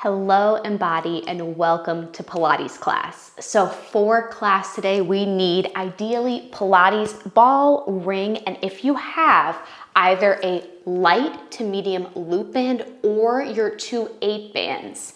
Hello, Embody, and welcome to Pilates class. So for class today, we need ideally Pilates ball, ring, and if you have either a light to medium loop band or your 2 8 bands,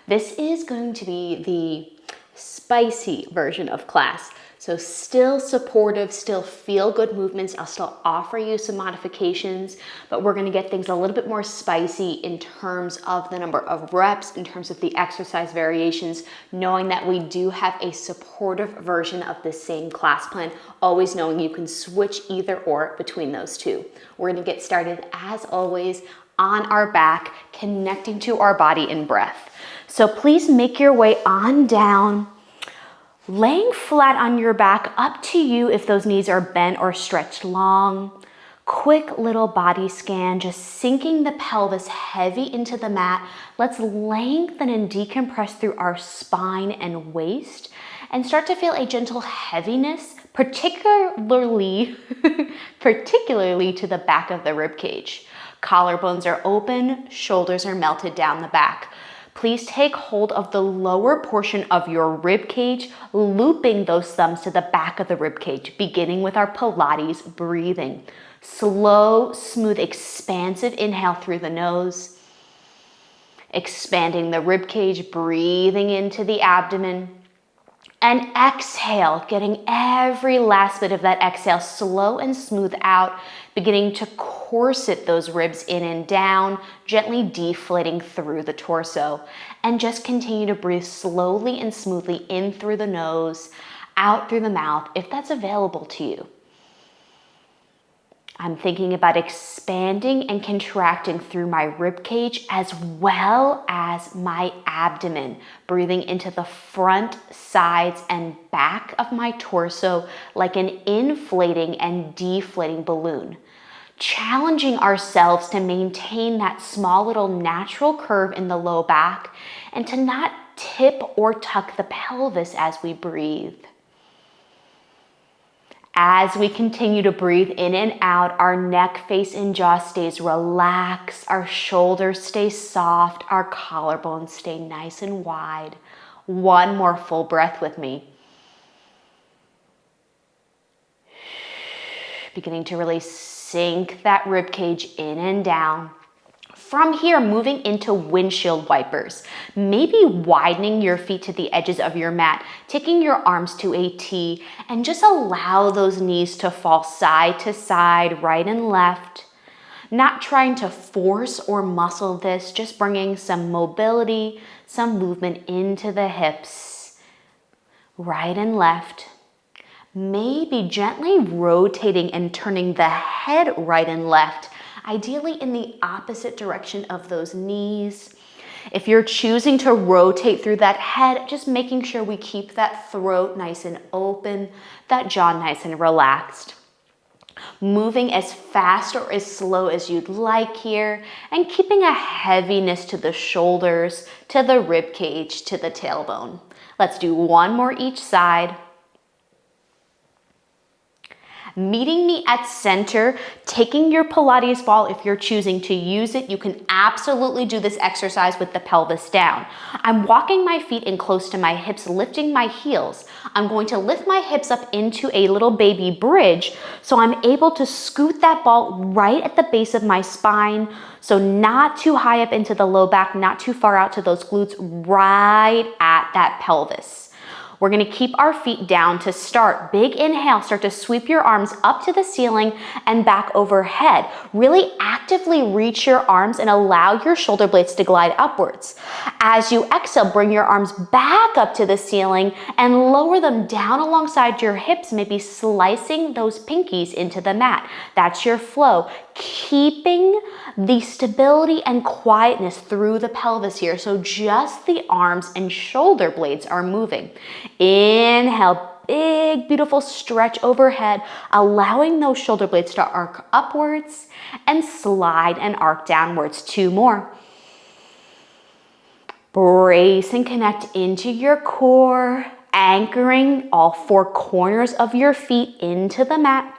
this is going to be the spicy version of class. So still supportive, still feel good movements. I'll still offer you some modifications, but we're gonna get things a little bit more spicy in terms of the number of reps, in terms of the exercise variations, knowing that we do have a supportive version of the same class plan, always knowing you can switch either or between those two. We're gonna get started as always on our back, connecting to our body in breath. So please make your way on down, laying flat on your back, up to you if those knees are bent or stretched long. Quick little body scan, just sinking the pelvis heavy into the mat. Let's lengthen and decompress through our spine and waist and start to feel a gentle heaviness, particularly to the back of the rib cage. Collarbones are open, shoulders are melted down the back. Please take hold of the lower portion of your rib cage, looping those thumbs to the back of the rib cage, beginning with our Pilates breathing. Slow, smooth, expansive inhale through the nose, expanding the rib cage, breathing into the abdomen. And exhale, getting every last bit of that exhale slow and smooth out, beginning to corset those ribs in and down, gently deflating through the torso. And just continue to breathe slowly and smoothly in through the nose, out through the mouth, if that's available to you. I'm thinking about expanding and contracting through my rib cage as well as my abdomen, breathing into the front, sides, and back of my torso like an inflating and deflating balloon. Challenging ourselves to maintain that small little natural curve in the low back and to not tip or tuck the pelvis as we breathe. As we continue to breathe in and out, our neck, face, and jaw stays relaxed, our shoulders stay soft, our collarbones stay nice and wide. One more full breath with me. Beginning to really sink that rib cage in and down. From here, moving into windshield wipers, maybe widening your feet to the edges of your mat, taking your arms to a T, and just allow those knees to fall side to side, right and left. Not trying to force or muscle this, just bringing some mobility, some movement into the hips, right and left. Maybe gently rotating and turning the head right and left, ideally in the opposite direction of those knees. If you're choosing to rotate through that head, just making sure we keep that throat nice and open, that jaw nice and relaxed. Moving as fast or as slow as you'd like here, and keeping a heaviness to the shoulders, to the rib cage, to the tailbone. Let's do one more each side. Meeting me at center, taking your Pilates ball if you're choosing to use it. You can absolutely do this exercise with the pelvis down. I'm walking my feet in close to my hips, lifting my heels. I'm going to lift my hips up into a little baby bridge so I'm able to scoot that ball right at the base of my spine. So not too high up into the low back, not too far out to those glutes, right at that pelvis. We're gonna keep our feet down to start. Big inhale, start to sweep your arms up to the ceiling and back overhead. Really actively reach your arms and allow your shoulder blades to glide upwards. As you exhale, bring your arms back up to the ceiling and lower them down alongside your hips, maybe slicing those pinkies into the mat. That's your flow. Keeping the stability and quietness through the pelvis here. So just the arms and shoulder blades are moving. Inhale, big, beautiful stretch overhead, allowing those shoulder blades to arc upwards and slide and arc downwards. 2 more. Brace and connect into your core, anchoring all 4 corners of your feet into the mat.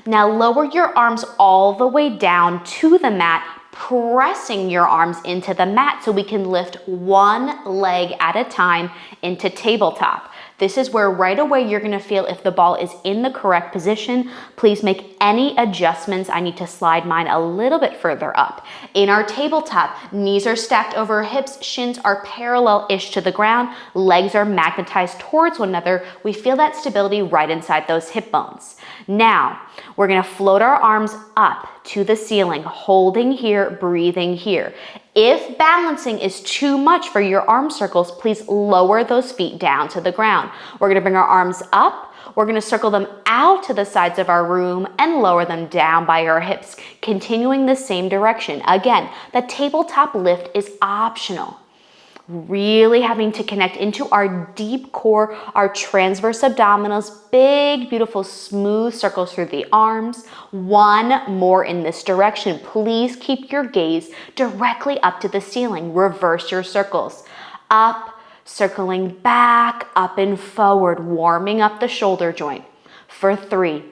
Now lower your arms all the way down to the mat, pressing your arms into the mat so we can lift one leg at a time into tabletop. This is where right away you're gonna feel if the ball is in the correct position. Please make any adjustments. I need to slide mine a little bit further up. In our tabletop, knees are stacked over hips, shins are parallel-ish to the ground, legs are magnetized towards one another. We feel that stability right inside those hip bones. Now, we're gonna float our arms up to the ceiling, holding here, breathing here. If balancing is too much for your arm circles, please lower those feet down to the ground. We're gonna bring our arms up, we're gonna circle them out to the sides of our room and lower them down by our hips, continuing the same direction. Again, the tabletop lift is optional. Really having to connect into our deep core, our transverse abdominals, big, beautiful, smooth circles through the arms. One more in this direction. Please keep your gaze directly up to the ceiling. Reverse your circles. Up, circling back, up and forward, warming up the shoulder joint. For 3,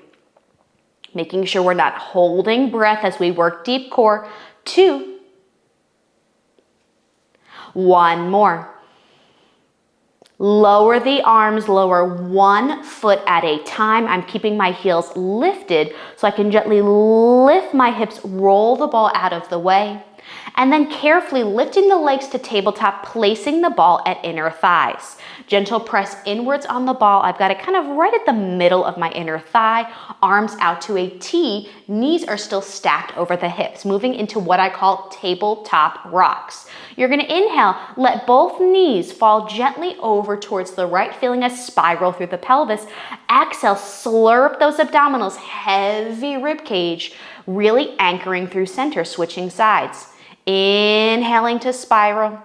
making sure we're not holding breath as we work deep core. 2, 1 more. Lower the arms, lower 1 foot at a time. I'm keeping my heels lifted so I can gently lift my hips, roll the ball out of the way, and then carefully lifting the legs to tabletop, placing the ball at inner thighs. Gentle press inwards on the ball. I've got it kind of right at the middle of my inner thigh, arms out to a T, knees are still stacked over the hips, moving into what I call tabletop rocks. You're gonna inhale, let both knees fall gently over towards the right, feeling a spiral through the pelvis. Exhale, slurp those abdominals, heavy rib cage, really anchoring through center, switching sides. Inhaling to spiral.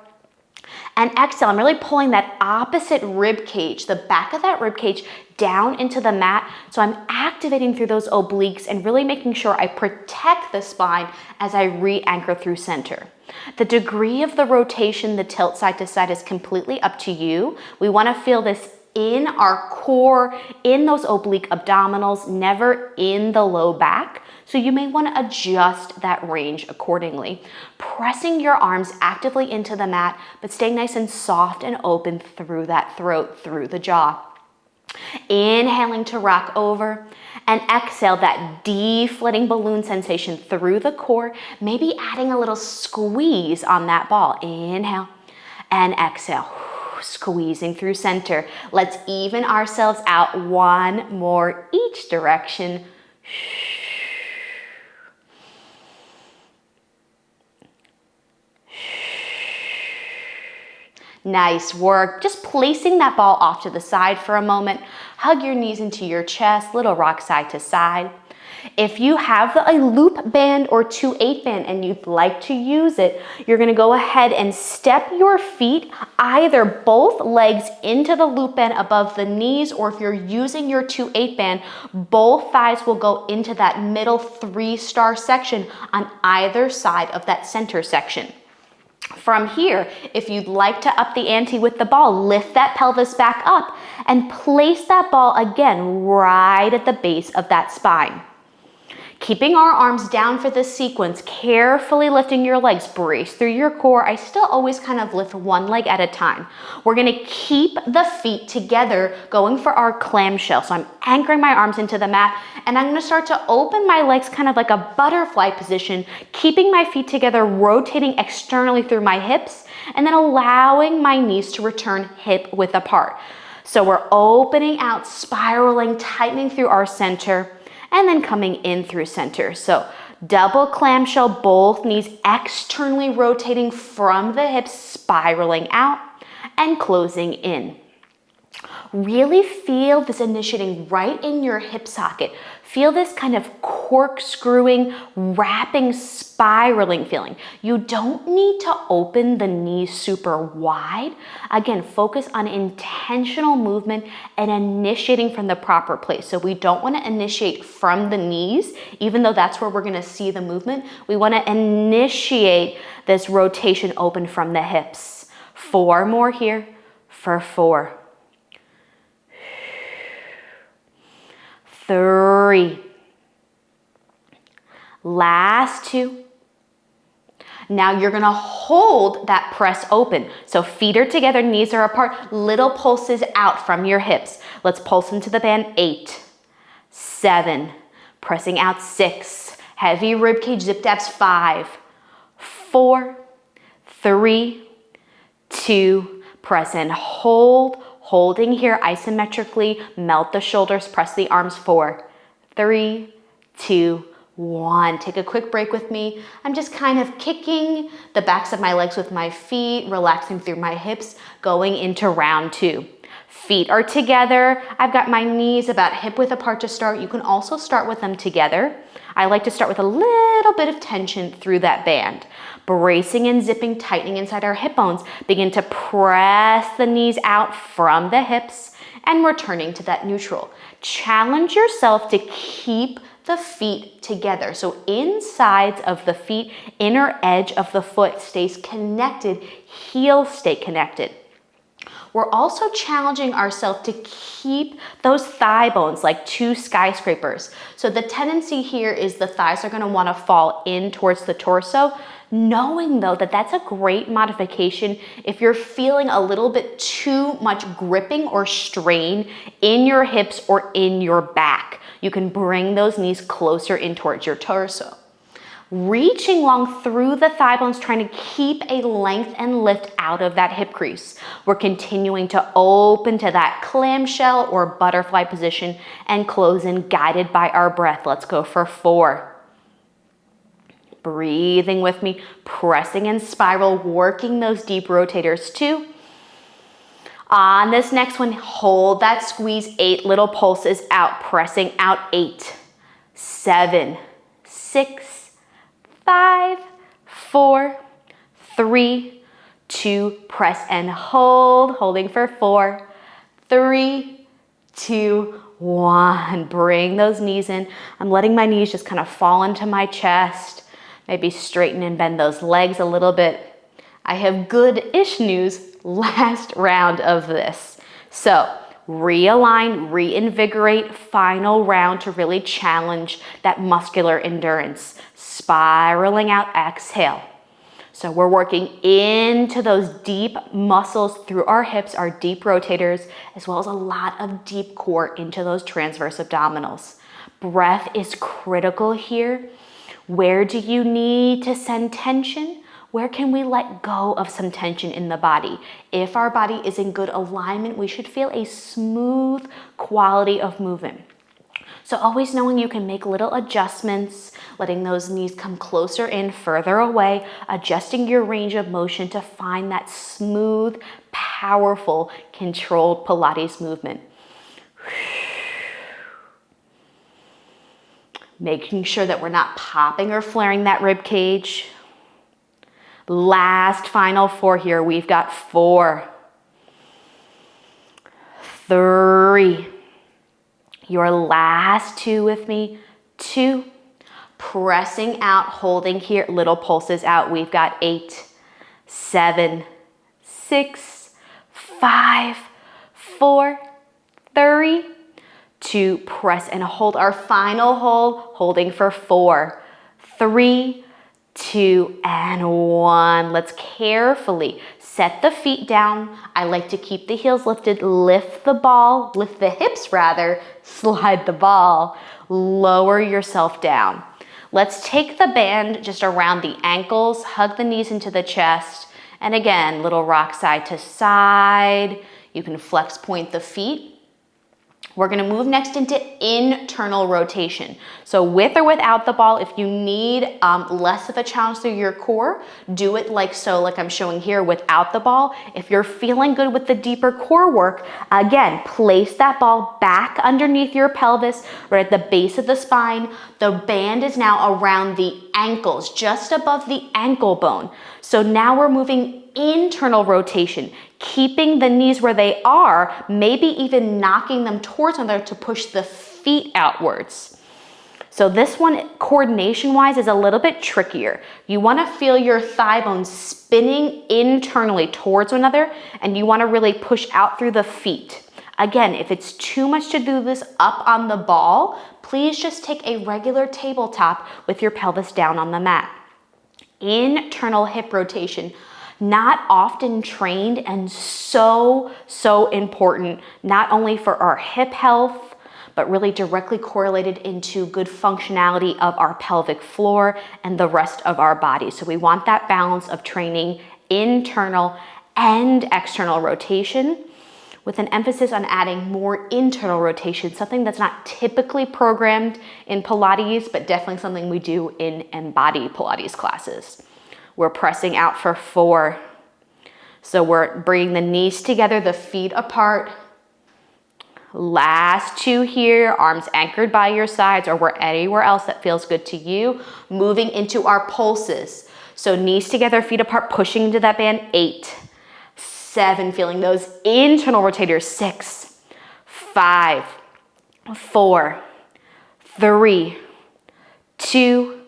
And exhale, I'm really pulling that opposite rib cage, the back of that rib cage down into the mat. So I'm activating through those obliques and really making sure I protect the spine as I re-anchor through center. The degree of the rotation, the tilt side to side is completely up to you. We want to feel this in our core, in those oblique abdominals, never in the low back. So you may want to adjust that range accordingly. Pressing your arms actively into the mat, but staying nice and soft and open through that throat, through the jaw. Inhaling to rock over, and exhale that deflating balloon sensation through the core, maybe adding a little squeeze on that ball. Inhale and exhale, squeezing through center. Let's even ourselves out 1 more each direction. Nice work. Just placing that ball off to the side for a moment. Hug your knees into your chest, little rock side to side. If you have a loop band or 2/8 band and you'd like to use it, you're gonna go ahead and step your feet, either both legs into the loop band above the knees, or if you're using your 2/8 band, both thighs will go into that middle 3-star section on either side of that center section. From here, if you'd like to up the ante with the ball, lift that pelvis back up and place that ball again right at the base of that spine. Keeping our arms down for this sequence, carefully lifting your legs, brace through your core. I still always kind of lift 1 leg at a time. We're gonna keep the feet together, going for our clamshell. So I'm anchoring my arms into the mat, and I'm gonna start to open my legs kind of like a butterfly position, keeping my feet together, rotating externally through my hips, and then allowing my knees to return hip width apart. So we're opening out, spiraling, tightening through our center, and then coming in through center. So double clamshell, both knees externally rotating from the hips, spiraling out and closing in. Really feel this initiating right in your hip socket. Feel this kind of corkscrewing, wrapping, spiraling feeling. You don't need to open the knees super wide. Again, focus on intentional movement and initiating from the proper place. So we don't want to initiate from the knees, even though that's where we're going to see the movement. We want to initiate this rotation open from the hips. 4 more here for 4. 3. Last 2. Now you're gonna hold that press open. So feet are together, knees are apart, little pulses out from your hips. Let's pulse into the band. 8, 7, pressing out 6, heavy rib cage zip dabs. 5, 4, 3, 2, press and hold, holding here isometrically, melt the shoulders, press the arms. 4, 3, 2, 1. Take a quick break with me. I'm just kind of kicking the backs of my legs with my feet, relaxing through my hips, going into round 2. Feet are together. I've got my knees about hip width apart to start. You can also start with them together. I like to start with a little bit of tension through that band. Bracing and zipping, tightening inside our hip bones. Begin to press the knees out from the hips and returning to that neutral. Challenge yourself to keep the feet together. So insides of the feet, inner edge of the foot stays connected, heels stay connected. We're also challenging ourselves to keep those thigh bones like 2 skyscrapers. So the tendency here is the thighs are gonna wanna fall in towards the torso, knowing though that that's a great modification if you're feeling a little bit too much gripping or strain in your hips or in your back. You can bring those knees closer in towards your torso. Reaching long through the thigh bones, trying to keep a length and lift out of that hip crease. We're continuing to open to that clamshell or butterfly position and close in, guided by our breath. Let's go for 4. Breathing with me, pressing in spiral, working those deep rotators. 2. On this next one, hold that squeeze. 8 little pulses out, pressing out. 8, 7, 6, 5, 4, 3, 2, press and hold, holding for 4, 3, 2, 1. Bring those knees in. I'm letting my knees just kind of fall into my chest. Maybe straighten and bend those legs a little bit. I have good-ish news, last round of this. So realign, reinvigorate, final round to really challenge that muscular endurance. Spiraling out, exhale. So we're working into those deep muscles through our hips, our deep rotators, as well as a lot of deep core into those transverse abdominals. Breath is critical here. Where do you need to send tension? Where can we let go of some tension in the body? If our body is in good alignment, we should feel a smooth quality of movement. So always knowing you can make little adjustments, letting those knees come closer in, further away, adjusting your range of motion to find that smooth, powerful, controlled Pilates movement. Making sure that we're not popping or flaring that rib cage. Last final 4 here. We've got 4, 3. Your last 2 with me. 2. Pressing out, holding here, little pulses out. We've got 8, 7, 6, 5, 4, 3, 2. Press and hold. Our final hold, holding for 4, 3, 2, and 1. Let's carefully set the feet down. I like to keep the heels lifted, lift the hips rather, slide the ball, lower yourself down. Let's take the band just around the ankles, hug the knees into the chest, and again, little rock side to side. You can flex point the feet. We're gonna move next into internal rotation. So with or without the ball, if you need less of a challenge through your core, do it like so, like I'm showing here without the ball. If you're feeling good with the deeper core work, again, place that ball back underneath your pelvis, right at the base of the spine. The band is now around the ankles, just above the ankle bone. So now we're moving internal rotation, keeping the knees where they are, maybe even knocking them towards one another to push the feet outwards. So this one, coordination-wise, is a little bit trickier. You wanna feel your thigh bones spinning internally towards one another, and you wanna really push out through the feet. Again, if it's too much to do this up on the ball, please just take a regular tabletop with your pelvis down on the mat. internal hip rotation. Not often trained and so important, not only for our hip health, but really directly correlated into good functionality of our pelvic floor and the rest of our body. So we want that balance of training internal and external rotation, with an emphasis on adding more internal rotation, something that's not typically programmed in Pilates, but definitely something we do in embodied Pilates classes. We're pressing out for 4. So we're bringing the knees together, the feet apart. Last 2 here, arms anchored by your sides or anywhere else that feels good to you. Moving into our pulses. So knees together, feet apart, pushing into that band. 8, 7, feeling those internal rotators. 6, 5, 4, 3, 2,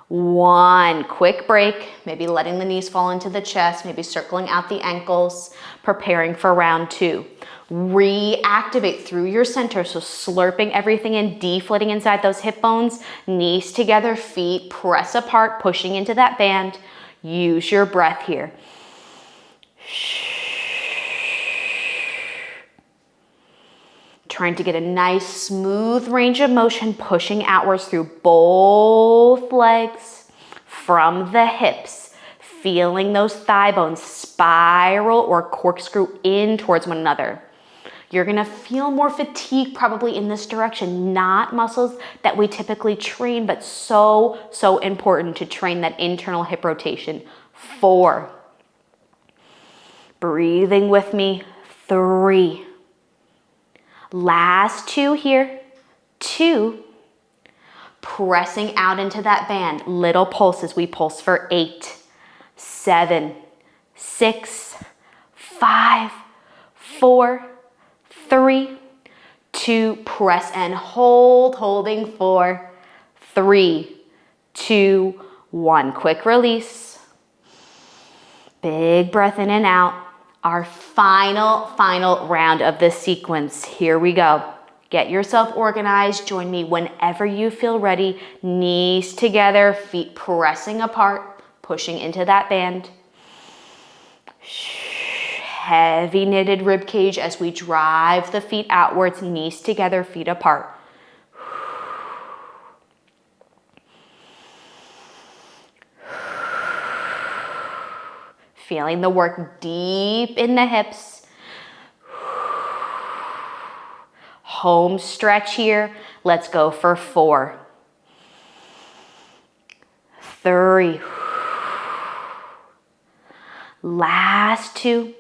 1. Quick break, maybe letting the knees fall into the chest, maybe circling out the ankles, preparing for round 2. Reactivate through your center, so slurping everything in, deflating inside those hip bones, knees together, feet press apart, pushing into that band. Use your breath here. Trying to get a nice smooth range of motion, pushing outwards through both legs from the hips, feeling those thigh bones spiral or corkscrew in towards one another. You're gonna feel more fatigue probably in this direction, not muscles that we typically train, but so important to train that internal hip rotation. 4. Breathing with me. 3. Last 2 here. 2. Pressing out into that band. Little pulses. We pulse for 8, 7, 6, 5, 4, 3, 2. Press and hold. Holding 4, 3, 2, 1. Quick release. Big breath in and out. Our final round of this sequence. Here we go. Get yourself organized. Join me whenever you feel ready. Knees together, feet pressing apart, pushing into that band. Heavy knitted rib cage as we drive the feet outwards, knees together, feet apart. Feeling the work deep in the hips. Home stretch here. Let's go for 4, 3. Last 2.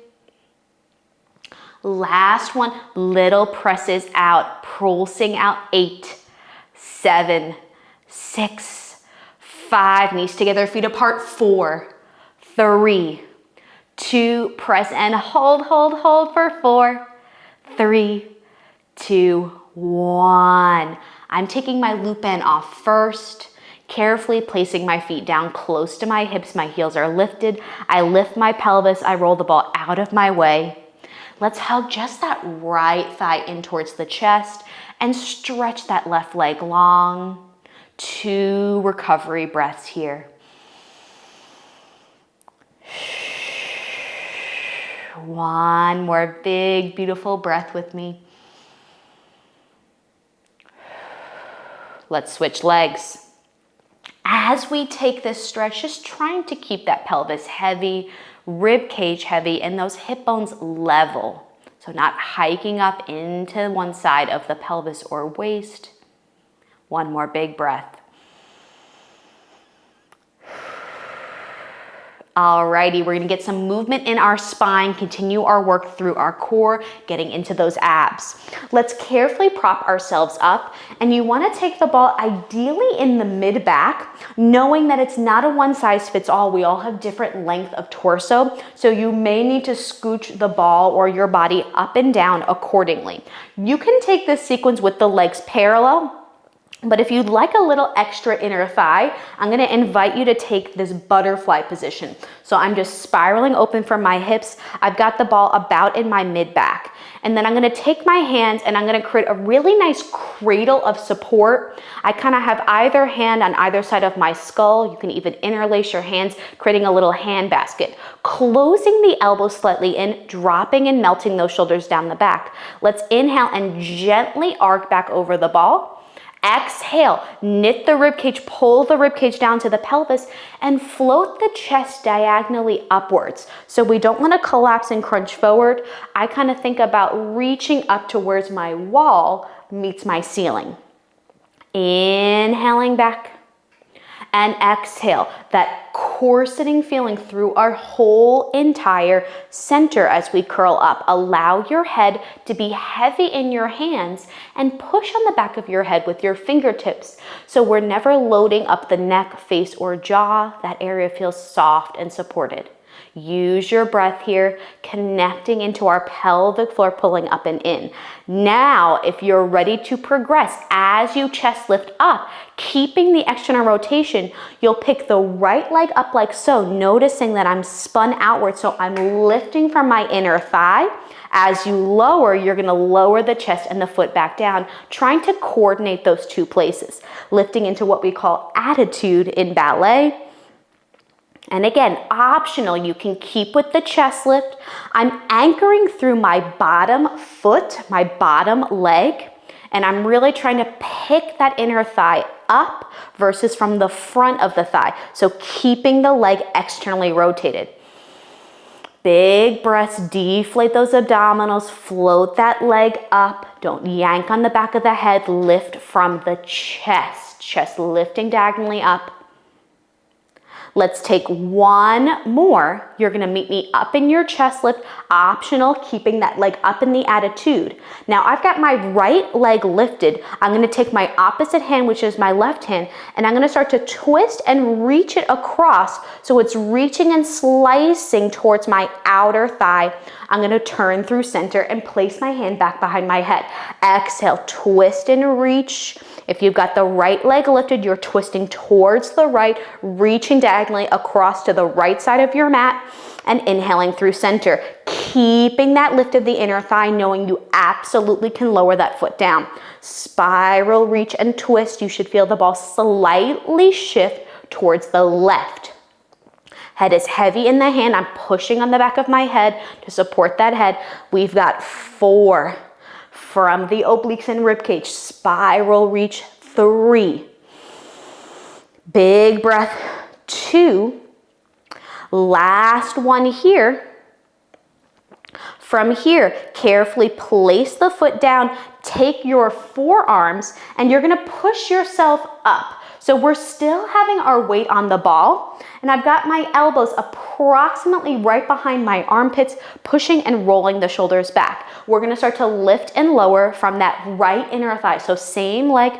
Last 1. Little presses out, pulsing out. 8, 7, 6, 5. Knees together, feet apart. 4, 3, 2, press and hold for 4, 3, 2, 1. I'm taking my loop band off first, carefully placing my feet down close to my hips. My heels are lifted. I lift my pelvis. I roll the ball out of my way. Let's hug just that right thigh in towards the chest and stretch that left leg long. 2 recovery breaths here. 1 more big, beautiful breath with me. Let's switch legs. As we take this stretch, just trying to keep that pelvis heavy, rib cage heavy, and those hip bones level. So not hiking up into one side of the pelvis or waist. 1 more big breath. Alrighty, we're gonna get some movement in our spine, continue our work through our core, getting into those abs. Let's carefully prop ourselves up, and you wanna take the ball ideally in the mid-back, knowing that it's not a one-size-fits-all. We all have different length of torso, so you may need to scooch the ball or your body up and down accordingly. You can take this sequence with the legs parallel, But if you'd like a little extra inner thigh, I'm gonna invite you to take this butterfly position. So I'm just spiraling open from my hips. I've got the ball about in my mid back. And then I'm gonna take my hands and I'm gonna create a really nice cradle of support. I kind of have either hand on either side of my skull. You can even interlace your hands, creating a little hand basket. Closing the elbows slightly in, dropping and melting those shoulders down the back. Let's inhale and gently arc back over the ball. Exhale, knit the ribcage, pull the ribcage down to the pelvis, and float the chest diagonally upwards. So we don't want to collapse and crunch forward. I kind of think about reaching up to where my wall meets my ceiling. Inhaling back. And exhale, that corseting feeling through our whole entire center as we curl up. Allow your head to be heavy in your hands and push on the back of your head with your fingertips. So we're never loading up the neck, face, or jaw. That area feels soft and supported. Use your breath here, connecting into our pelvic floor, pulling up and in. Now, if you're ready to progress, as you chest lift up, keeping the external rotation, you'll pick the right leg up like so, noticing that I'm spun outward, so I'm lifting from my inner thigh. As you lower, you're gonna lower the chest and the foot back down, trying to coordinate those two places, lifting into what we call attitude in ballet. And again, optional, you can keep with the chest lift. I'm anchoring through my bottom foot, my bottom leg, and I'm really trying to pick that inner thigh up versus from the front of the thigh. So keeping the leg externally rotated. Big breaths, deflate those abdominals, float that leg up. Don't yank on the back of the head, lift from the chest lifting diagonally up. Let's take one more. You're gonna meet me up in your chest lift, optional, keeping that leg up in the attitude. Now I've got my right leg lifted. I'm gonna take my opposite hand, which is my left hand, and I'm gonna start to twist and reach it across so it's reaching and slicing towards my outer thigh. I'm gonna turn through center and place my hand back behind my head. Exhale, twist and reach. If you've got the right leg lifted, you're twisting towards the right, reaching diagonally across to the right side of your mat, and inhaling through center. Keeping that lift of the inner thigh, knowing you absolutely can lower that foot down. Spiral, reach, and twist. You should feel the ball slightly shift towards the left. Head is heavy in the hand. I'm pushing on the back of my head to support that head. We've got 4. From the obliques and ribcage, spiral reach, 3. Big breath, 2. Last one here. From here, carefully place the foot down, take your forearms, and you're gonna push yourself up. So we're still having our weight on the ball, and I've got my elbows approximately right behind my armpits, pushing and rolling the shoulders back. We're gonna start to lift and lower from that right inner thigh. So same leg.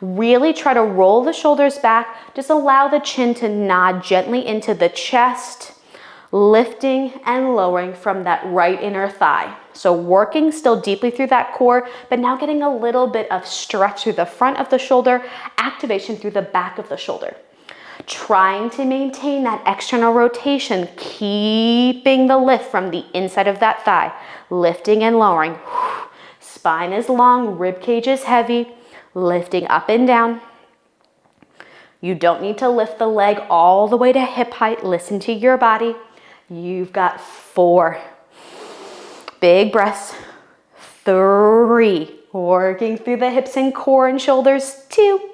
Really try to roll the shoulders back. Just allow the chin to nod gently into the chest, lifting and lowering from that right inner thigh. So working still deeply through that core, but now getting a little bit of stretch through the front of the shoulder, activation through the back of the shoulder. Trying to maintain that external rotation, keeping the lift from the inside of that thigh, lifting and lowering. Spine is long, rib cage is heavy, lifting up and down. You don't need to lift the leg all the way to hip height. Listen to your body. You've got 4. Big breaths. 3. Working through the hips and core and shoulders. 2.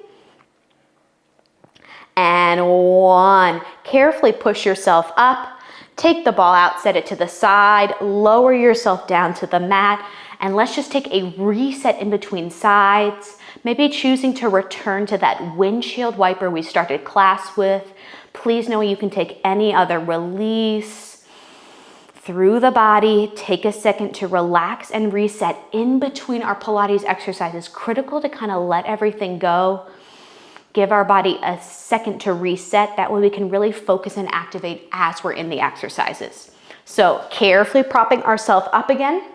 And 1. Carefully push yourself up. Take the ball out, set it to the side, lower yourself down to the mat, and let's just take a reset in between sides. Maybe choosing to return to that windshield wiper we started class with. Please know you can take any other release through the body. Take a second to relax and reset in between our Pilates exercises. Critical to kind of let everything go. Give our body a second to reset. That way we can really focus and activate as we're in the exercises. So carefully propping ourselves up again.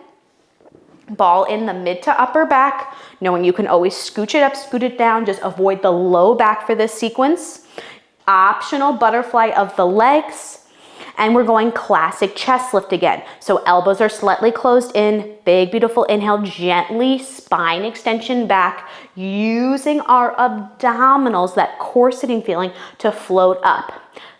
Ball in the mid to upper back, knowing you can always scooch it up, scoot it down, just avoid the low back for this sequence. Optional butterfly of the legs. And we're going classic chest lift again. So elbows are slightly closed in, big, beautiful inhale, gently spine extension back, using our abdominals, that core sitting feeling, to float up.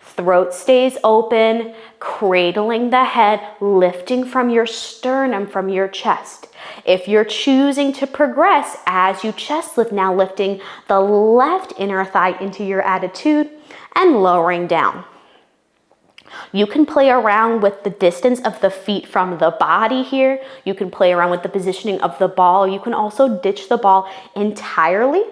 Throat stays open, cradling the head, lifting from your sternum, from your chest. If you're choosing to progress as you chest lift, now lifting the left inner thigh into your attitude and lowering down. You can play around with the distance of the feet from the body here. You can play around with the positioning of the ball. You can also ditch the ball entirely.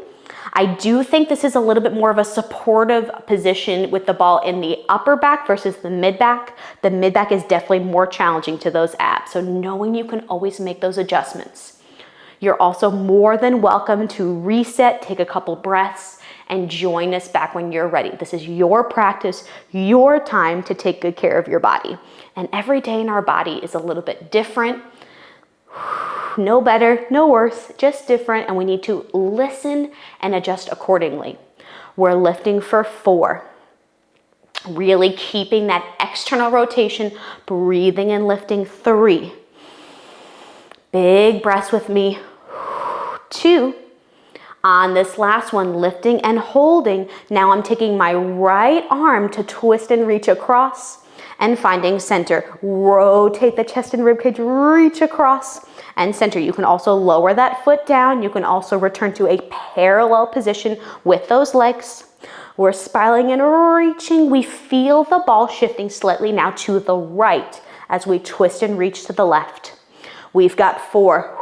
I do think this is a little bit more of a supportive position with the ball in the upper back versus the mid back. The mid back is definitely more challenging to those abs. So knowing you can always make those adjustments. You're also more than welcome to reset, take a couple breaths, and join us back when you're ready. This is your practice, your time to take good care of your body. And every day in our body is a little bit different. No better, no worse, just different, and we need to listen and adjust accordingly. We're lifting for 4. Really keeping that external rotation, breathing and lifting. 3. Big breaths with me. 2. On this last one, lifting and holding. Now I'm taking my right arm to twist and reach across and finding center. Rotate the chest and ribcage, reach across and center. You can also lower that foot down. You can also return to a parallel position with those legs. We're spiraling and reaching. We feel the ball shifting slightly now to the right as we twist and reach to the left. We've got 4.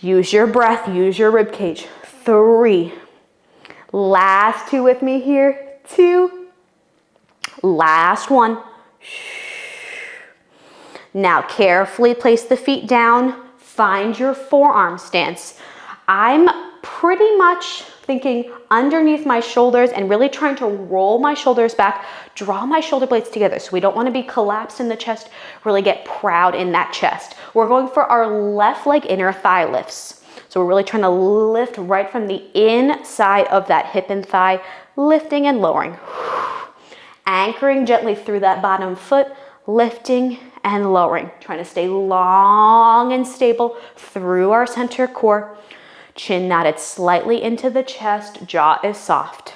Use your breath, use your rib cage. 3. Last 2 with me here. 2. Last 1. Now carefully place the feet down. Find your forearm stance. I'm pretty much thinking underneath my shoulders and really trying to roll my shoulders back, draw my shoulder blades together. So we don't want to be collapsed in the chest, really get proud in that chest. We're going for our left leg inner thigh lifts. So we're really trying to lift right from the inside of that hip and thigh, lifting and lowering. Anchoring gently through that bottom foot, lifting and lowering. Trying to stay long and stable through our center core. Chin nodded slightly into the chest, jaw is soft.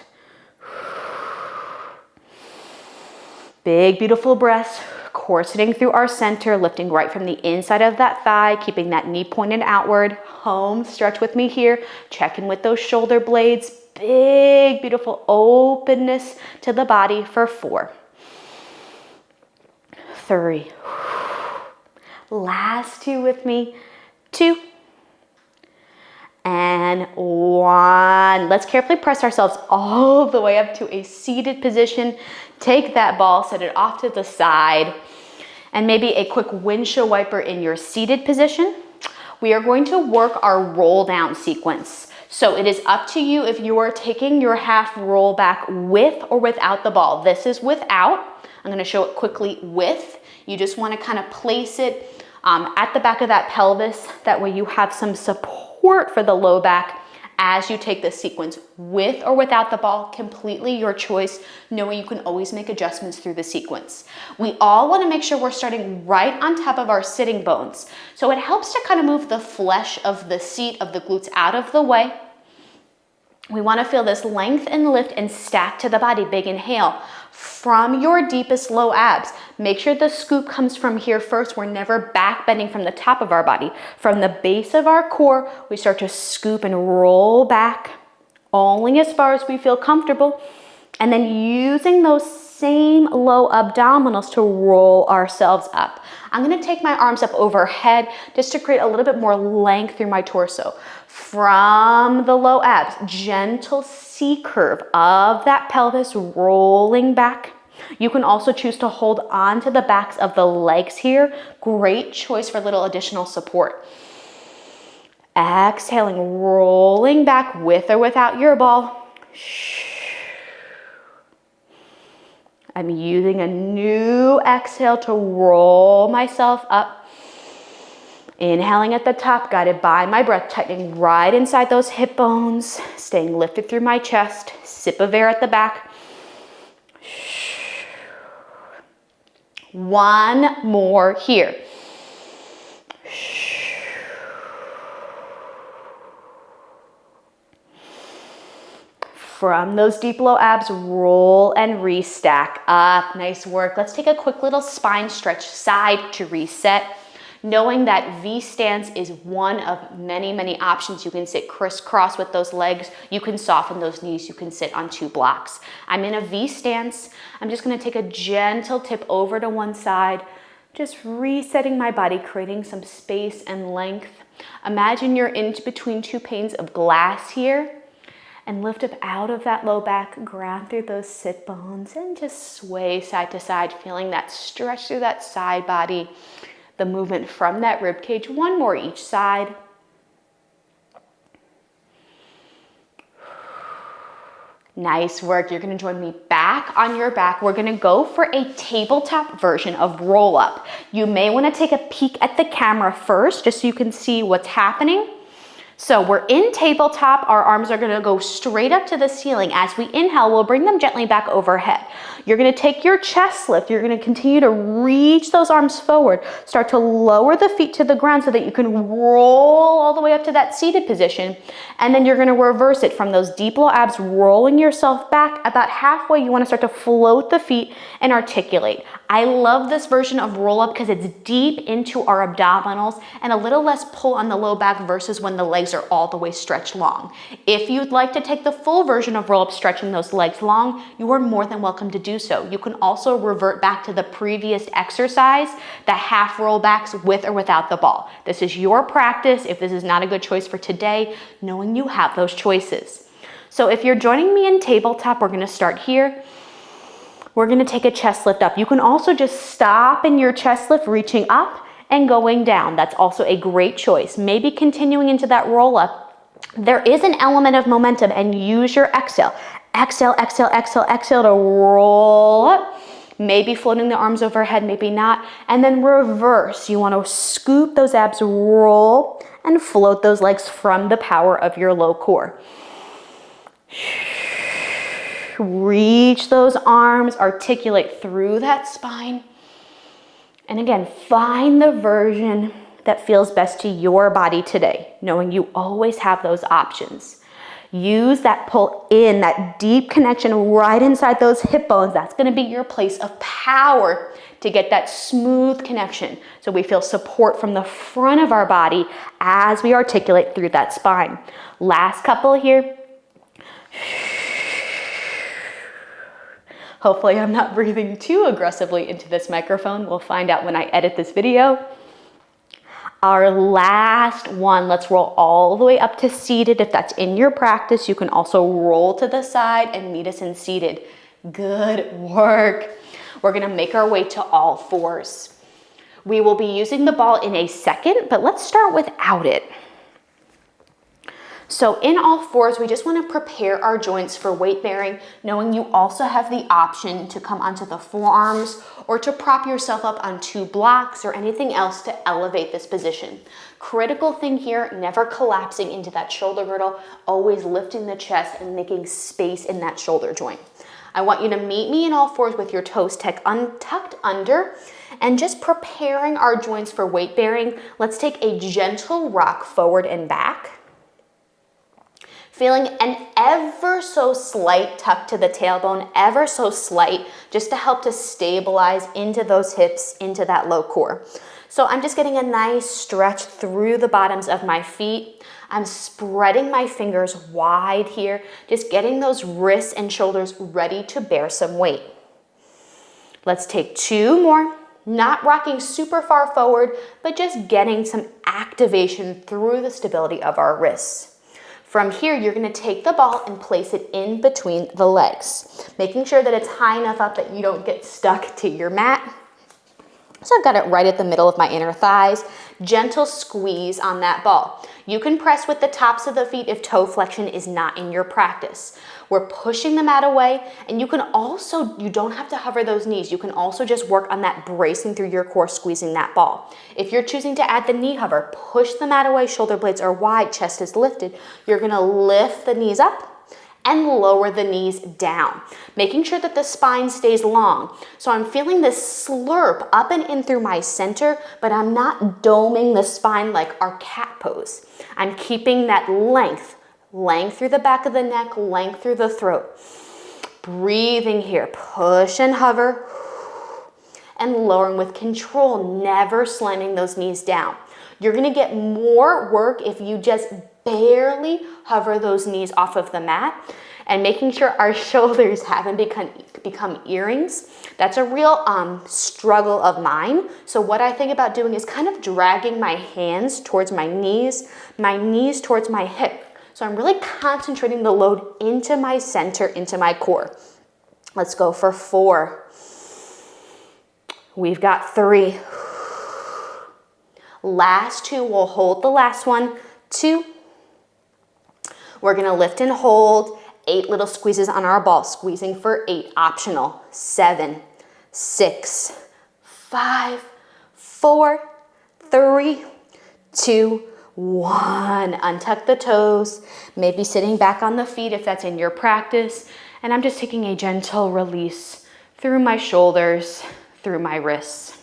Big, beautiful breaths, core sitting through our center, lifting right from the inside of that thigh, keeping that knee pointed outward. Home stretch with me here. Check in with those shoulder blades. Big, beautiful openness to the body for 4. 3. Last 2 with me. 2. And 1. Let's carefully press ourselves all the way up to a seated position. Take that ball, set it off to the side, and maybe a quick windshield wiper in your seated position. We are going to work our roll down sequence. So it is up to you if you are taking your half roll back with or without the ball. This is without. I'm going to show it quickly with. You just want to kind of place it at the back of that pelvis. That way you have some support for the low back as you take this sequence. With or without the ball, completely your choice, knowing you can always make adjustments through the sequence. We all want to make sure we're starting right on top of our sitting bones. So it helps to kind of move the flesh of the seat of the glutes out of the way. We want to feel this length and lift and stack to the body. Big inhale from your deepest low abs. Make sure the scoop comes from here first. We're never back bending from the top of our body. From the base of our core, we start to scoop and roll back, only as far as we feel comfortable. And then using those same low abdominals to roll ourselves up. I'm going to take my arms up overhead just to create a little bit more length through my torso. From the low abs, gentle C curve of that pelvis rolling back. You can also choose to hold on to the backs of the legs here. Great choice for a little additional support. Exhaling, rolling back with or without your ball. I'm using a new exhale to roll myself up. Inhaling at the top, guided by my breath, tightening right inside those hip bones, staying lifted through my chest. Sip of air at the back. One more here. From those deep low abs, roll and restack up. Nice work. Let's take a quick little spine stretch side to reset. Knowing that V stance is one of many, many options. You can sit crisscross with those legs. You can soften those knees. You can sit on 2 blocks. I'm in a V stance. I'm just gonna take a gentle tip over to one side, just resetting my body, creating some space and length. Imagine you're in between 2 panes of glass here, and lift up out of that low back, ground through those sit bones, and just sway side to side, feeling that stretch through that side body, the movement from that rib cage. One more each side. Nice work. You're gonna join me back on your back. We're gonna go for a tabletop version of roll up. You may wanna take a peek at the camera first, just so you can see what's happening. So we're in tabletop. Our arms are gonna go straight up to the ceiling. As we inhale, we'll bring them gently back overhead. You're gonna take your chest lift. You're gonna continue to reach those arms forward. Start to lower the feet to the ground so that you can roll all the way up to that seated position. And then you're gonna reverse it from those deep low abs, rolling yourself back. About halfway, you wanna start to float the feet and articulate. I love this version of roll up because it's deep into our abdominals and a little less pull on the low back versus when the legs are all the way stretched long. If you'd like to take the full version of roll up, stretching those legs long, you are more than welcome to do so. You can also revert back to the previous exercise, the half roll backs with or without the ball. This is your practice. If this is not a good choice for today, knowing you have those choices. So if you're joining me in tabletop, we're gonna start here. We're gonna take a chest lift up. You can also just stop in your chest lift, reaching up and going down. That's also a great choice. Maybe continuing into that roll up. There is an element of momentum, and use your exhale. Exhale, exhale, exhale, exhale to roll up. Maybe floating the arms overhead, maybe not. And then reverse. You wanna scoop those abs, roll, and float those legs from the power of your low core. Reach those arms, articulate through that spine. And again, find the version that feels best to your body today, knowing you always have those options. Use that pull in, that deep connection right inside those hip bones. That's gonna be your place of power to get that smooth connection. So we feel support from the front of our body as we articulate through that spine. Last couple here. Hopefully I'm not breathing too aggressively into this microphone. We'll find out when I edit this video. Our last one, let's roll all the way up to seated. If that's in your practice, you can also roll to the side and meet us in seated. Good work. We're gonna make our way to all fours. We will be using the ball in a second, but let's start without it. So in all fours, we just want to prepare our joints for weight bearing, knowing you also have the option to come onto the forearms or to prop yourself up on 2 blocks or anything else to elevate this position. Critical thing here, never collapsing into that shoulder girdle, always lifting the chest and making space in that shoulder joint. I want you to meet me in all fours with your toes tucked under and just preparing our joints for weight bearing. Let's take a gentle rock forward and back. Feeling an ever so slight tuck to the tailbone, ever so slight, just to help to stabilize into those hips, into that low core. So I'm just getting a nice stretch through the bottoms of my feet. I'm spreading my fingers wide here, just getting those wrists and shoulders ready to bear some weight. Let's take 2 more. Not rocking super far forward, but just getting some activation through the stability of our wrists. From here, you're gonna take the ball and place it in between the legs, making sure that it's high enough up that you don't get stuck to your mat. So I've got it right at the middle of my inner thighs. Gentle squeeze on that ball. You can press with the tops of the feet if toe flexion is not in your practice. We're pushing the mat away, and you can also, you don't have to hover those knees. You can also just work on that bracing through your core, squeezing that ball. If you're choosing to add the knee hover, push the mat away, shoulder blades are wide, chest is lifted. You're gonna lift the knees up and lower the knees down, making sure that the spine stays long. So I'm feeling this slurp up and in through my center, but I'm not doming the spine like our cat pose. I'm keeping that length through the back of the neck, length through the throat. Breathing here, push and hover, and lowering with control, never slamming those knees down. You're gonna get more work if you just barely hover those knees off of the mat, and making sure our shoulders haven't become earrings. That's a real struggle of mine. So what I think about doing is kind of dragging my hands towards my knees towards my hip. So I'm really concentrating the load into my center, into my core. Let's go for 4. We've got 3. Last 2, we'll hold the last one. 2. We're gonna lift and hold. 8 little squeezes on our ball, squeezing for 8, optional. 7, 6, 5, 4, 3, 2, 1. Untuck the toes, maybe sitting back on the feet if that's in your practice. And I'm just taking a gentle release through my shoulders, through my wrists.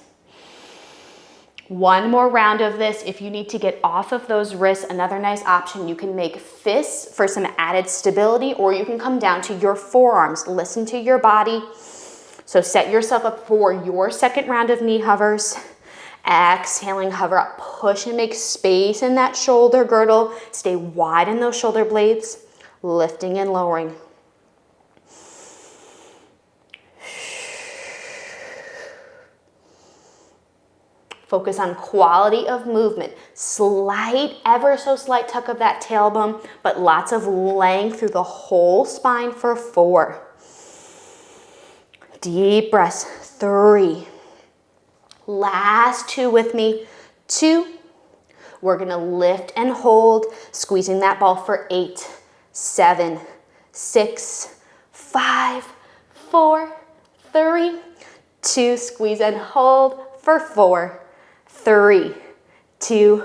One more round of this. If you need to get off of those wrists, another nice option, you can make fists for some added stability, or you can come down to your forearms. Listen to your body. So set yourself up for your second round of knee hovers. Exhaling, hover up, push and make space in that shoulder girdle. Stay wide in those shoulder blades, lifting and lowering. Focus on quality of movement. Slight, ever so slight tuck of that tailbone, but lots of length through the whole spine for 4. Deep breaths, 3. Last 2 with me, 2. We're gonna lift and hold, squeezing that ball for 8, 7, 6, 5, 4, 3, 2. Squeeze and hold for 4, 3, 2,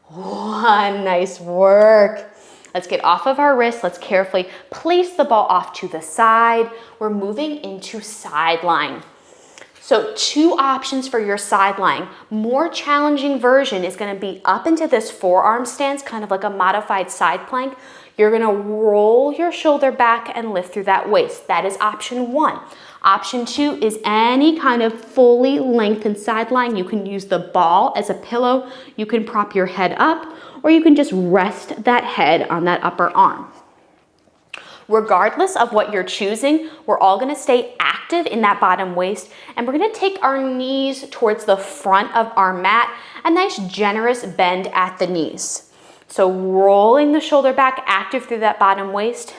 1. Nice work. Let's get off of our wrists. Let's carefully place the ball off to the side. We're moving into sideline. So 2 options for your sideline. More challenging version is gonna be up into this forearm stance, kind of like a modified side plank. You're gonna roll your shoulder back and lift through that waist. That is option 1. Option 2 is any kind of fully lengthened sideline. You can use the ball as a pillow. You can prop your head up, or you can just rest that head on that upper arm. Regardless of what you're choosing, we're all gonna stay active in that bottom waist, and we're gonna take our knees towards the front of our mat, a nice generous bend at the knees. So rolling the shoulder back, active through that bottom waist,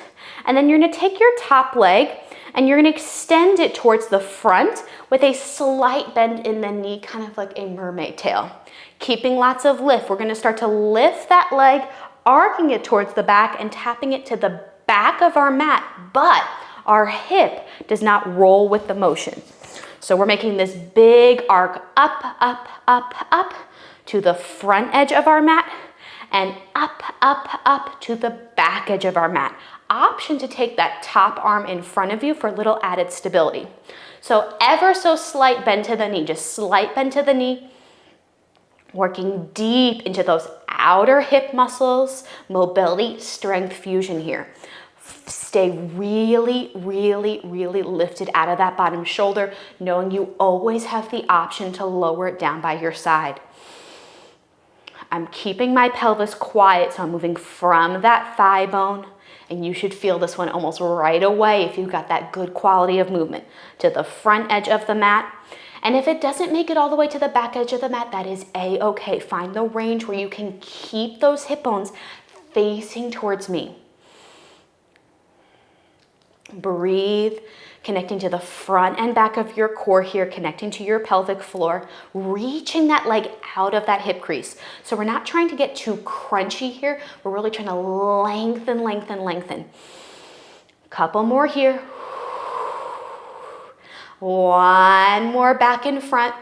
and then you're gonna take your top leg and you're gonna extend it towards the front with a slight bend in the knee, kind of like a mermaid tail. Keeping lots of lift. We're gonna start to lift that leg, arcing it towards the back and tapping it to the back of our mat, but our hip does not roll with the motion. So we're making this big arc up, up, up, up to the front edge of our mat, and up, up, up to the back edge of our mat. Option to take that top arm in front of you for a little added stability. So ever so slight bend to the knee, just slight bend to the knee, working deep into those outer hip muscles, mobility, strength fusion here. Stay really, really, really lifted out of that bottom shoulder, knowing you always have the option to lower it down by your side. I'm keeping my pelvis quiet, so I'm moving from that thigh bone, and you should feel this one almost right away if you've got that good quality of movement, to the front edge of the mat. And if it doesn't make it all the way to the back edge of the mat, that is a-okay. Find the range where you can keep those hip bones facing towards me. Breathe, connecting to the front and back of your core here, connecting to your pelvic floor, reaching that leg out of that hip crease. So we're not trying to get too crunchy here. We're really trying to lengthen, lengthen, lengthen. Couple more here. One more back in front.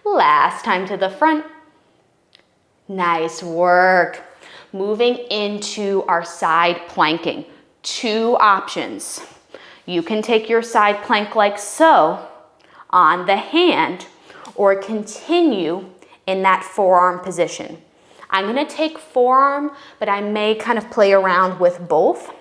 Last time to the front. Nice work. Moving into our side planking. Two options. You can take your side plank like so on the hand or continue in that forearm position. I'm gonna take forearm, but I may kind of play around with both.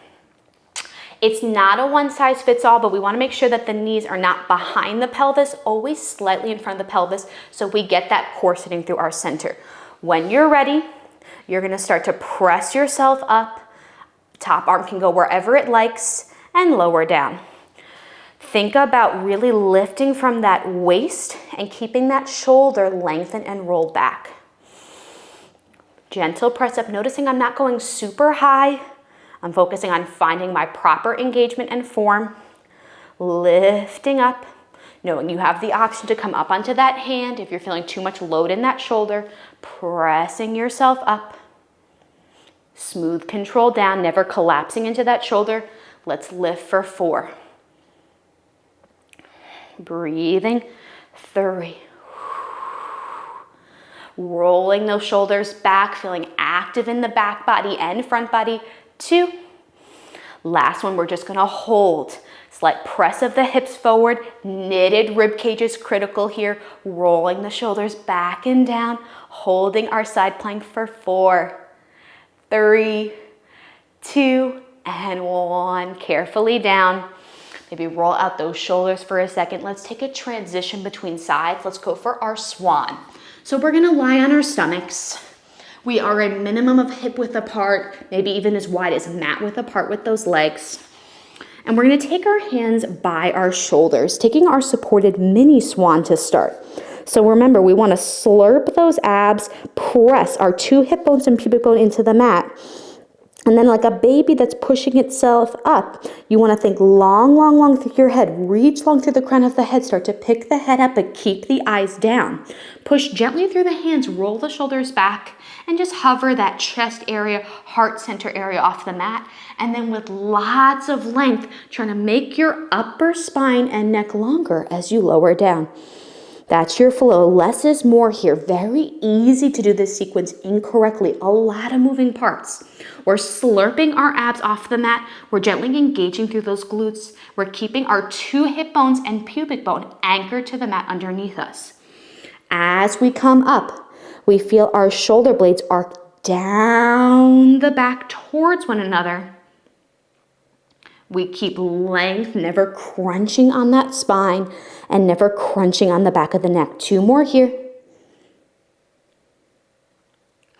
It's not a one size fits all, but we wanna make sure that the knees are not behind the pelvis, always slightly in front of the pelvis, so we get that core sitting through our center. When you're ready, you're gonna start to press yourself up. Top arm can go wherever it likes and lower down. Think about really lifting from that waist and keeping that shoulder lengthened and rolled back. Gentle press up, noticing I'm not going super high. I'm focusing on finding my proper engagement and form. Lifting up, knowing you have the option to come up onto that hand if you're feeling too much load in that shoulder. Pressing yourself up. Smooth control down, never collapsing into that shoulder. Let's lift for 4. Breathing, 3. Rolling those shoulders back, feeling active in the back body and front body, 2. Last one, we're just gonna hold. Slight press of the hips forward, knitted rib cage is critical here. Rolling the shoulders back and down, holding our side plank for 4. 3, 2, and 1. Carefully down. Maybe roll out those shoulders for a second. Let's take a transition between sides. Let's go for our swan. So we're gonna lie on our stomachs. We are a minimum of hip width apart, maybe even as wide as mat width apart with those legs. And we're gonna take our hands by our shoulders, taking our supported mini swan to start. So remember, we want to slurp those abs, press our 2 hip bones and pubic bone into the mat. And then like a baby that's pushing itself up, you want to think long, long, long through your head. Reach long through the crown of the head. Start to pick the head up, but keep the eyes down. Push gently through the hands, roll the shoulders back, and just hover that chest area, heart center area off the mat. And then with lots of length, trying to make your upper spine and neck longer as you lower down. That's your flow. Less is more here. Very easy to do this sequence incorrectly. A lot of moving parts. We're slurping our abs off the mat. We're gently engaging through those glutes. We're keeping our 2 hip bones and pubic bone anchored to the mat underneath us. As we come up, we feel our shoulder blades arc down the back towards one another. We keep length, never crunching on that spine and never crunching on the back of the neck. 2 more here.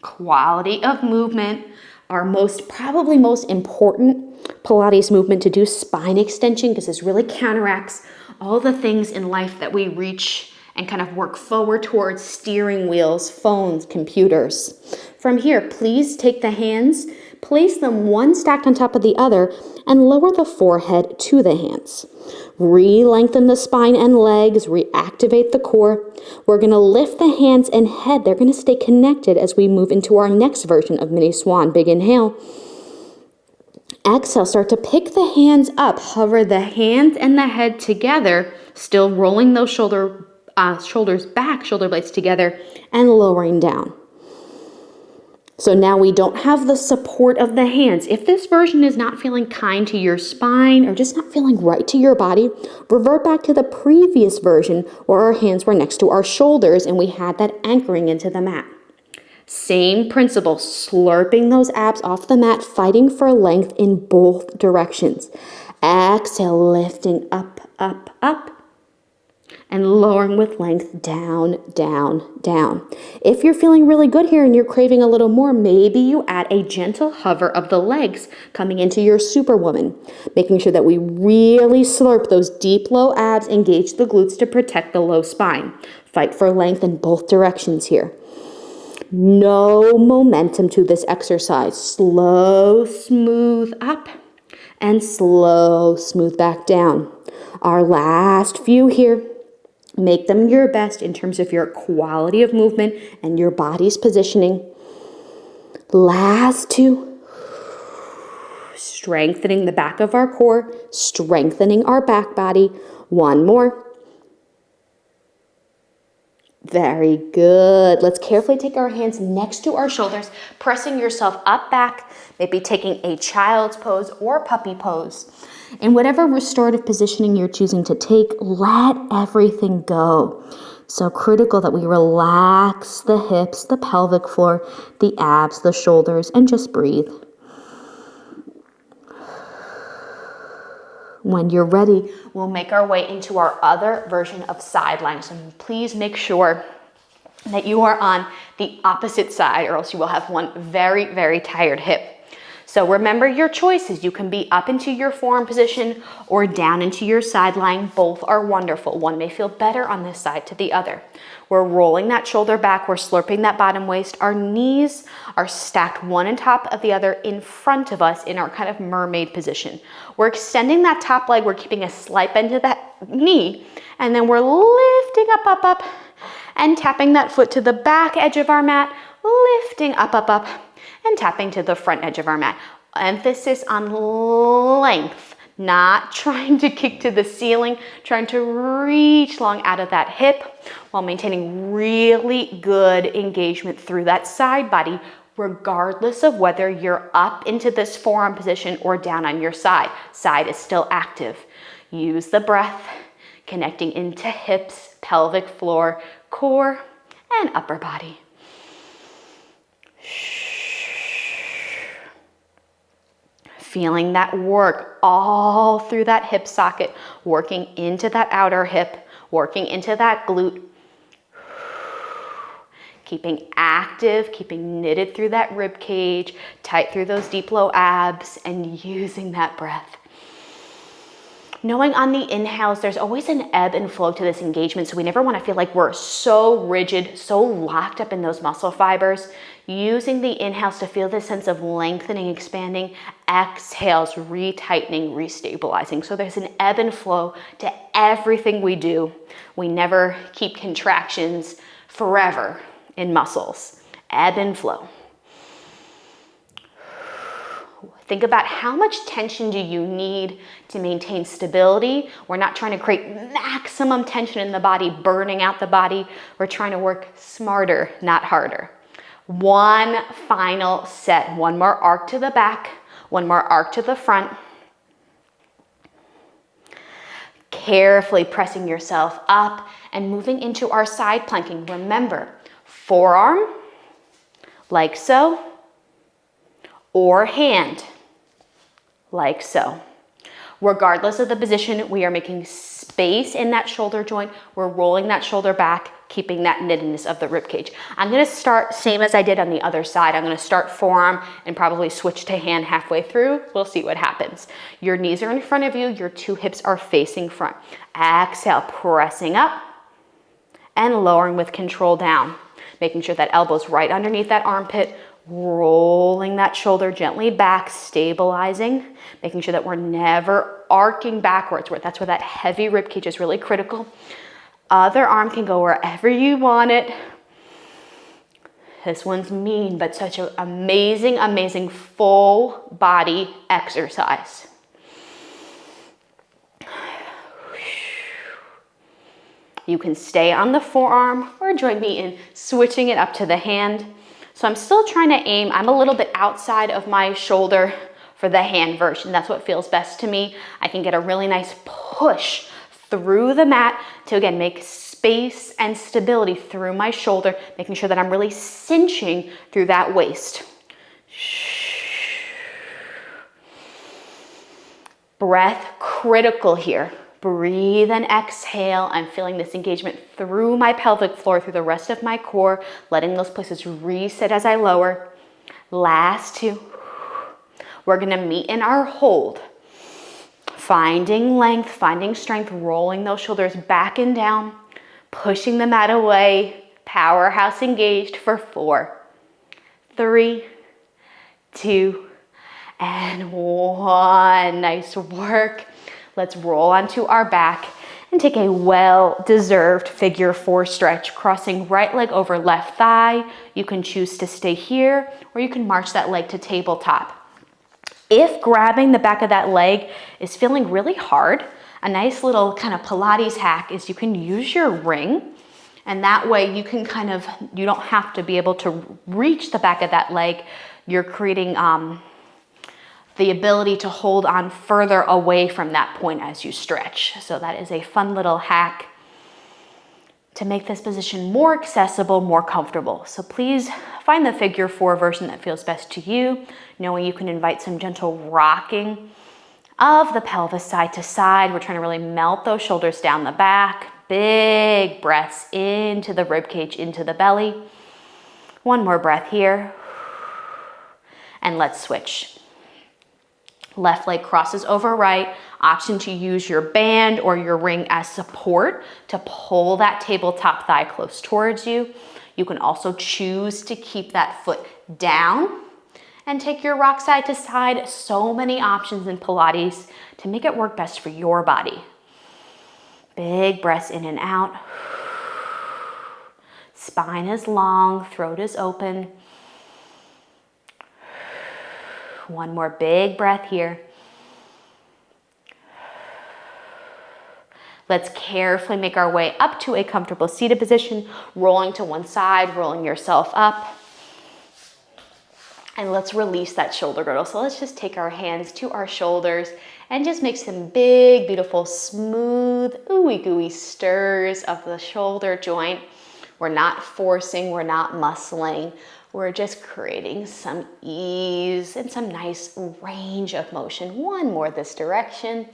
Quality of movement. Our probably most important Pilates movement to do, spine extension, because this really counteracts all the things in life that we reach and kind of work forward towards: steering wheels, phones, computers. From here, please take the hands, place them one stacked on top of the other, and lower the forehead to the hands. Re-lengthen the spine and legs, reactivate the core. We're gonna lift the hands and head. They're gonna stay connected as we move into our next version of mini swan. Big inhale. Exhale, start to pick the hands up. Hover the hands and the head together, still rolling those shoulders back, shoulder blades together, and lowering down. So now we don't have the support of the hands. If this version is not feeling kind to your spine or just not feeling right to your body, revert back to the previous version where our hands were next to our shoulders and we had that anchoring into the mat. Same principle, slurping those abs off the mat, fighting for length in both directions. Exhale, lifting up, up, up. And lowering with length, down, down, down. If you're feeling really good here and you're craving a little more, maybe you add a gentle hover of the legs coming into your superwoman, making sure that we really slurp those deep low abs, engage the glutes to protect the low spine. Fight for length in both directions here. No momentum to this exercise. Slow, smooth up and slow, smooth back down. Our last few here. Make them your best in terms of your quality of movement and your body's positioning. Last two. Strengthening the back of our core, strengthening our back body. One more. Very good. Let's carefully take our hands next to our shoulders, pressing yourself up back, maybe taking a child's pose or puppy pose. In whatever restorative positioning you're choosing to take, let everything go. So critical that we relax the hips, the pelvic floor, the abs, the shoulders, and just breathe. When you're ready, we'll make our way into our other version of side lying. So please make sure that you are on the opposite side, or else you will have one very, very tired hip. So remember your choices. You can be up into your forearm position or down into your side lying. Both are wonderful. One may feel better on this side to the other. We're rolling that shoulder back. We're slurping that bottom waist. Our knees are stacked one on top of the other in front of us in our kind of mermaid position. We're extending that top leg. We're keeping a slight bend to that knee. And then we're lifting up, up, up, and tapping that foot to the back edge of our mat, lifting up, up, up, and tapping to the front edge of our mat. Emphasis on length, not trying to kick to the ceiling, trying to reach long out of that hip while maintaining really good engagement through that side body, regardless of whether you're up into this forearm position or down on your side. Side is still active. Use the breath, connecting into hips, pelvic floor, core, and upper body. Feeling that work all through that hip socket, working into that outer hip, working into that glute. Keeping active, keeping knitted through that rib cage, tight through those deep low abs, and using that breath. Knowing on the inhales, there's always an ebb and flow to this engagement, so we never want to feel like we're so rigid, so locked up in those muscle fibers. Using the inhales to feel this sense of lengthening, expanding, exhales, retightening, restabilizing. So there's an ebb and flow to everything we do. We never keep contractions forever in muscles. Ebb and flow. Think about how much tension do you need to maintain stability. We're not trying to create maximum tension in the body, burning out the body. We're trying to work smarter, not harder. One final set. One more arc to the back, one more arc to the front. Carefully pressing yourself up and moving into our side planking. Remember, forearm, like so, or hand, like so. Regardless of the position, we are making space in that shoulder joint. We're rolling that shoulder back, keeping that knittedness of the rib cage. I'm gonna start same as I did on the other side. I'm gonna start forearm and probably switch to hand halfway through. We'll see what happens. Your knees are in front of you. Your two hips are facing front. Exhale, pressing up and lowering with control down. Making sure that elbow's right underneath that armpit. Rolling that shoulder gently back, stabilizing, making sure that we're never arcing backwards. That's where that heavy rib cage is really critical. Other arm can go wherever you want it. This one's mean, but such an amazing, amazing full body exercise. You can stay on the forearm or join me in switching it up to the hand. So I'm still trying to aim. I'm a little bit outside of my shoulder for the hand version. That's what feels best to me. I can get a really nice push through the mat to, again, make space and stability through my shoulder, making sure that I'm really cinching through that waist. Breath critical here. Breathe and exhale. I'm feeling this engagement through my pelvic floor, through the rest of my core, letting those places reset as I lower. Last two. We're gonna meet in our hold. Finding length, finding strength, rolling those shoulders back and down, pushing the mat away. Powerhouse engaged for 4, 3, 2, and 1. Nice work. Let's roll onto our back and take a well-deserved figure 4 stretch, crossing right leg over left thigh. You can choose to stay here, or you can march that leg to tabletop. If grabbing the back of that leg is feeling really hard, a nice little kind of Pilates hack is you can use your ring, and that way you can you don't have to be able to reach the back of that leg. You're creating the ability to hold on further away from that point as you stretch. So that is a fun little hack to make this position more accessible, more comfortable. So please find the figure 4 version that feels best to you, knowing you can invite some gentle rocking of the pelvis side to side. We're trying to really melt those shoulders down the back. Big breaths into the rib cage, into the belly. One more breath here. And let's switch. Left leg crosses over right. Option to use your band or your ring as support to pull that tabletop thigh close towards you. You can also choose to keep that foot down and take your rock side to side. So many options in Pilates to make it work best for your body. Big breaths in and out. Spine is long, throat is open. One more big breath here. Let's carefully make our way up to a comfortable seated position, rolling to one side, rolling yourself up. And let's release that shoulder girdle. So let's just take our hands to our shoulders and just make some big, beautiful, smooth, ooey gooey stirs of the shoulder joint. We're not forcing, we're not muscling. We're just creating some ease and some nice range of motion. One more this direction.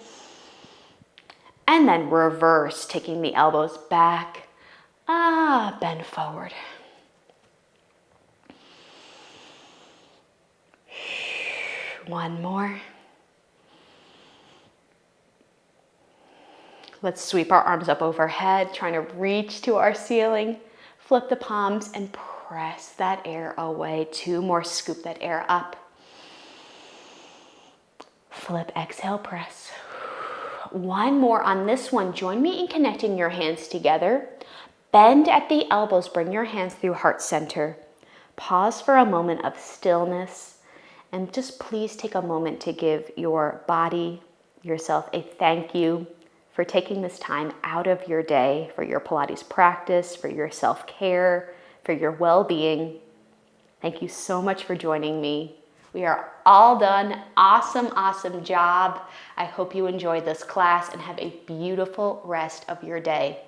And then reverse, taking the elbows back. Bend forward. One more. Let's sweep our arms up overhead, trying to reach to our ceiling. Flip the palms and press that air away. 2 more, scoop that air up. Flip, exhale, press. One more on this one. Join me in connecting your hands together. Bend at the elbows, bring your hands through heart center. Pause for a moment of stillness, and just please take a moment to give your body, yourself, a thank you for taking this time out of your day, for your Pilates practice, for your self-care, for your well-being. Thank you so much for joining me. We are all done. Awesome, awesome job. I hope you enjoyed this class and have a beautiful rest of your day.